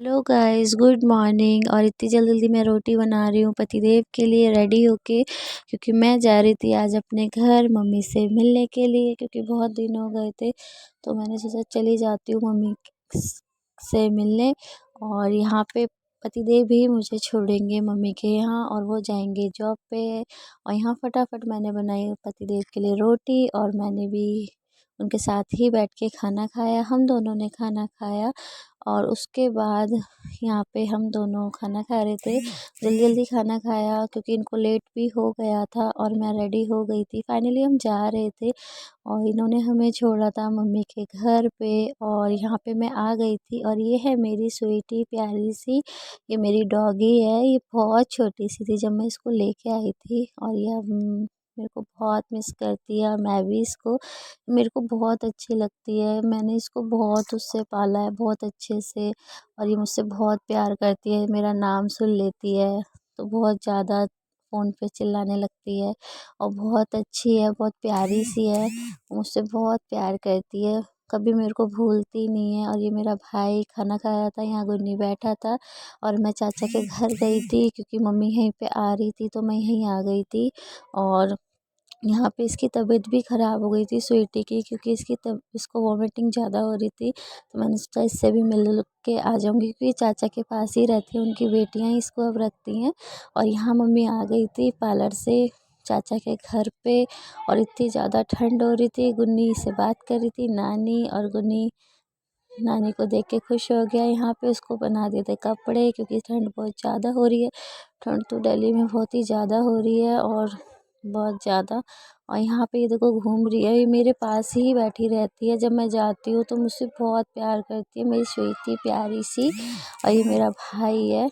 Hello guys, good morning. और इतनी जल्दी जल्दी मैं रोटी बना रही हूँ पतिदेव के लिए रेडी होके, क्योंकि मैं जा रही थी आज अपने घर मम्मी से मिलने के लिए, क्योंकि बहुत दिन हो गए थे। तो मैंने सोचा चली जाती हूँ मम्मी से मिलने। और यहाँ पे पतिदेव भी मुझे छोड़ेंगे मम्मी के यहाँ और वो जाएंगे जॉब पे। और यहाँ फटाफट मैंने बनाई पतिदेव के लिए रोटी और मैंने भी उनके साथ ही बैठ के खाना खाया। हम दोनों ने खाना खाया और उसके बाद यहाँ पे हम दोनों खाना खा रहे थे। जल्दी जल्दी खाना खाया क्योंकि इनको लेट भी हो गया था और मैं रेडी हो गई थी। फाइनली हम जा रहे थे और इन्होंने हमें छोड़ा था मम्मी के घर पे और यहाँ पे मैं आ गई थी। और ये है मेरी स्वीटी प्यारी सी, ये मेरी डॉगी है। ये बहुत छोटी सी थी जब मैं इसको लेके आई थी और ये अब मेरे को बहुत मिस करती है। और मैं भी इसको, मेरे को बहुत अच्छी लगती है। मैंने इसको बहुत उससे पाला है, बहुत अच्छे से। और ये मुझसे बहुत प्यार करती है, मेरा नाम सुन लेती है तो बहुत ज़्यादा फ़ोन पे चिल्लाने लगती है। और बहुत अच्छी है, बहुत प्यारी सी है, मुझसे बहुत प्यार करती है, कभी मेरे को भूलती नहीं है। और ये मेरा भाई खाना खा रहा था, यहाँ गुन्नी बैठा था और मैं चाचा के घर गई थी क्योंकि मम्मी यहीं पे आ रही थी तो मैं यहीं आ गई थी। और यहाँ पे इसकी तबीयत भी ख़राब हो गई थी स्वीटी की, क्योंकि इसको वॉमिटिंग ज़्यादा हो रही थी। तो मैंने सोचा इससे भी मिल के आ जाऊँगी, क्योंकि चाचा के पास ही रहती है, उनकी बेटियाँ ही इसको अब रखती हैं। और यहाँ मम्मी आ गई थी पार्लर से चाचा के घर पे। और इतनी ज़्यादा ठंड हो रही थी, गुन्नी से बात कर रही थी नानी, और गुन्नी नानी को देख के खुश हो गया। यहाँ पे उसको बना दिए थे कपड़े, क्योंकि ठंड बहुत ज़्यादा हो रही है। ठंड तो दिल्ली में बहुत ही ज़्यादा हो रही है और बहुत ज़्यादा। और यहाँ पे ये देखो घूम रही है, ये मेरे पास ही बैठी रहती है। जब मैं जाती हूँ तो मुझसे बहुत प्यार करती है, मेरी स्वीटी प्यारी सी। और ये मेरा भाई है,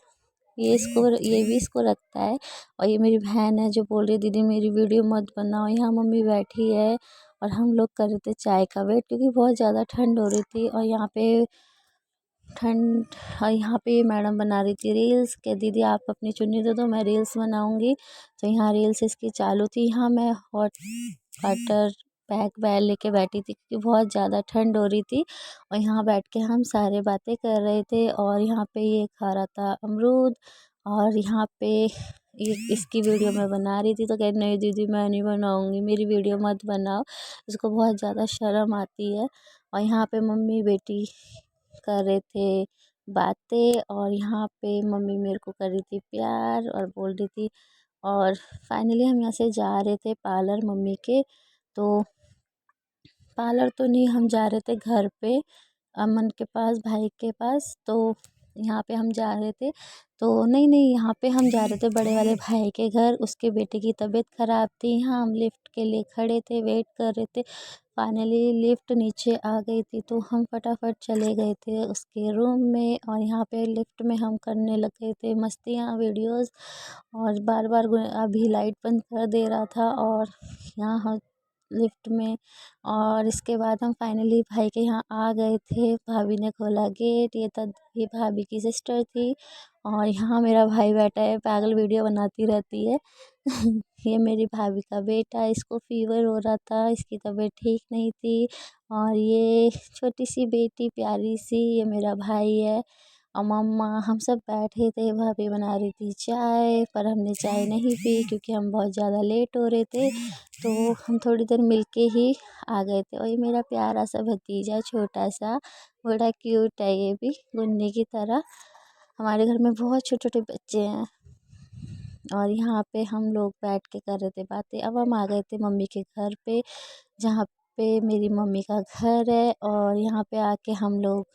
ये भी इसको रखता है। और ये मेरी बहन है जो बोल रही दीदी मेरी वीडियो मत बनाओ। यहाँ मम्मी बैठी है और हम लोग कर रहे थे चाय का वेट, क्योंकि बहुत ज़्यादा ठंड हो रही थी। और यहाँ पे ठंड, और यहाँ पे मैडम बना रही थी रील्स कि दीदी आप अपनी चुन्नी दे दो मैं रील्स बनाऊंगी। तो यहाँ रील्स इसकी चालू थी। यहाँ मैं हॉट वाटर बैग लेके बैठी थी क्योंकि बहुत ज़्यादा ठंड हो रही थी। और यहाँ बैठ के हम सारे बातें कर रहे थे। और यहाँ पे ये खा रहा था अमरूद। और यहाँ पे ये इसकी वीडियो मैं बना रही थी तो कह नहीं दीदी मैं नहीं बनाऊंगी, मेरी वीडियो मत बनाओ, इसको बहुत ज़्यादा शर्म आती है। और यहाँ पे मम्मी बेटी कर रहे थे बातें। और यहाँ पे मम्मी मेरे को कर रही थी प्यार और बोल रही थी। और फाइनली हम यहाँ से जा रहे थे पार्लर मम्मी के। तो पार्लर तो नहीं, हम जा रहे थे घर पे अमन के पास, भाई के पास। तो यहाँ पे हम जा रहे थे, तो नहीं नहीं, यहाँ पे हम जा रहे थे बड़े वाले भाई के घर, उसके बेटे की तबीयत ख़राब थी। यहाँ हम लिफ्ट के लिए खड़े थे, वेट कर रहे थे। फाइनली लिफ्ट नीचे आ गई थी तो हम फटाफट चले गए थे उसके रूम में। और यहाँ पे लिफ्ट में हम करने लग गए थे मस्तियाँ, वीडियोस। और बार बार अभी लाइट बंद कर दे रहा था और यहाँ लिफ्ट में। और इसके बाद हम फाइनली भाई के यहाँ आ गए थे, भाभी ने खोला गेट। ये भाभी की सिस्टर थी। और यहाँ मेरा भाई बैठा है, पागल वीडियो बनाती रहती है। ये मेरी भाभी का बेटा, इसको फीवर हो रहा था, इसकी तबीयत ठीक नहीं थी। और ये छोटी सी बेटी प्यारी सी, ये मेरा भाई है। और मम्मा हम सब बैठे थे, भाभी बना रही थी चाय, पर हमने चाय नहीं पी क्योंकि हम बहुत ज़्यादा लेट हो रहे थे। तो हम थोड़ी देर मिलके ही आ गए थे। और ये मेरा प्यारा सा भतीजा छोटा सा, बड़ा क्यूट है ये भी गुन्नी की तरह। हमारे घर में बहुत छोटे छोटे बच्चे हैं। और यहाँ पे हम लोग बैठ के कर रहे थे बातें। अब हम आ गए थे मम्मी के घर पे, जहाँ पे मेरी मम्मी का घर है। और यहाँ पे आके हम लोग,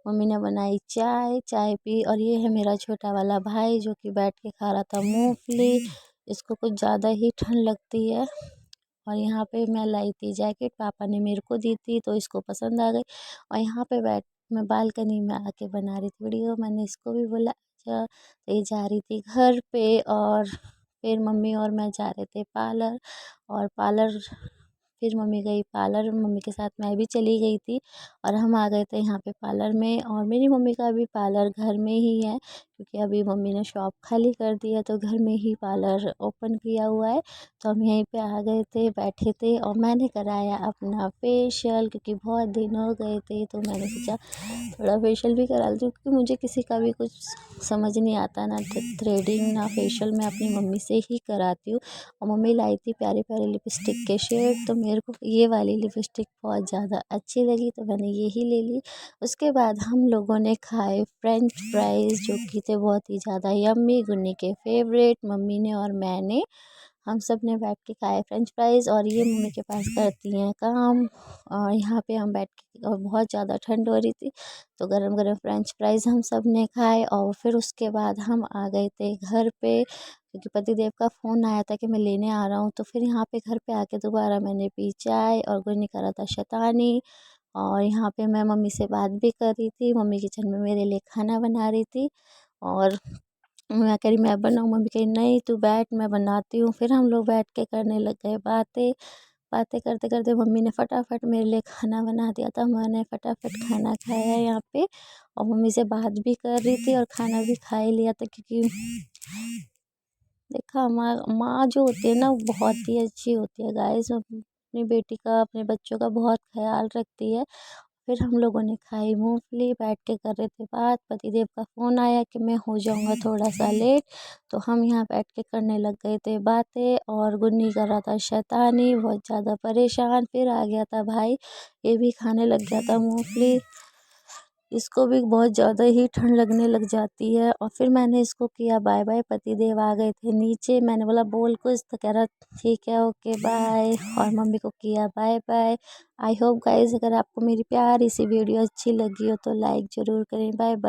मम्मी ने बनाई चाय, चाय पी। और ये है मेरा छोटा वाला भाई जो कि बैठ के खा रहा था मूंगफली, इसको कुछ ज़्यादा ही ठंड लगती है। और यहाँ पे मैं लाई थी जैकेट, पापा ने मेरे को दी थी तो इसको पसंद आ गई। और यहाँ पे बैठ मैं बालकनी में आके बना रही थी वीडियो, मैंने इसको भी बोला अच्छा। तो ये जा रही थी घर पे और फिर मम्मी और मैं जा रहे थे पार्लर। और पार्लर, फिर मम्मी गई पार्लर, मम्मी के साथ मैं भी चली गई थी। और हम आ गए थे यहाँ पे पार्लर में। और मेरी मम्मी का भी पार्लर घर में ही है, क्योंकि अभी मम्मी ने शॉप खाली कर दिया तो घर में ही पार्लर ओपन किया हुआ है। तो हम यहीं पे आ गए थे, बैठे थे और मैंने कराया अपना फेशियल, क्योंकि बहुत दिन हो गए थे तो मैंने सोचा थोड़ा फेशियल भी करा लेती हूँ, क्योंकि मुझे किसी का भी कुछ समझ नहीं आता, ना थ्रेडिंग ना फेशियल, मैं अपनी मम्मी से ही कराती हूँ। और मम्मी लाई थी प्यारे प्यारे लिपस्टिक के शेड, तो मेरे को ये वाली लिपस्टिक बहुत ज़्यादा अच्छी लगी तो मैंने यही ले ली। उसके बाद हम लोगों ने खाए फ्रेंच फ्राइज़, जो कि थे बहुत ही ज़्यादा यम्मी, गुन्नी के फेवरेट, मम्मी ने और मैंने, हम सब ने बैठ के खाए फ्रेंच फ्राइज़। और ये मम्मी के पास करती हैं काम, और यहाँ पे हम बैठ के, और बहुत ज़्यादा ठंड हो रही थी तो गरम गरम फ्रेंच फ्राइज़ हम सब ने खाए। और फिर उसके बाद हम आ गए थे घर पे, क्योंकि पतिदेव का फ़ोन आया था कि मैं लेने आ रहा हूँ। तो फिर यहाँ पे घर पे आके दोबारा मैंने पी चाय, और गुन्नी करा था शैतानी। और यहाँ पे मैं मम्मी से बात भी कर रही थी, मम्मी किचन में मेरे लिए खाना बना रही थी। और मैं कह रही मैं बनाऊँ, मम्मी कही नहीं तू बैठ मैं बनाती हूँ। फिर हम लोग बैठ के करने लग गए बातें। बातें करते करते मम्मी ने फटाफट मेरे लिए खाना बना दिया था, मैंने फटाफट खाना खाया यहाँ पे। और मम्मी से बात भी कर रही थी और खाना भी खा ही लिया था, क्योंकि देखा माँ माँ जो होती है ना वो बहुत ही अच्छी होती है गाइस, अपनी बेटी का अपने बच्चों का बहुत ख्याल रखती है। फिर हम लोगों ने खाई मूंगफली, बैठ के कर रहे थे बात। पतिदेव का फ़ोन आया कि मैं हो जाऊंगा थोड़ा सा लेट, तो हम यहाँ बैठ के करने लग गए थे बातें। और गुन्नी कर रहा था शैतानी, बहुत ज़्यादा परेशान। फिर आ गया था भाई, ये भी खाने लग गया था मूंगफली, इसको भी बहुत ज़्यादा ही ठंड लगने लग जाती है। और फिर मैंने इसको किया बाय बाय, पतिदेव आ गए थे नीचे, मैंने बोला बोल कुछ, तो कह रहा ठीक है ओके बाय, और मम्मी को किया bye bye. I hope guys अगर आपको मेरी प्यारी सी वीडियो अच्छी लगी हो तो लाइक ज़रूर करें। Bye bye.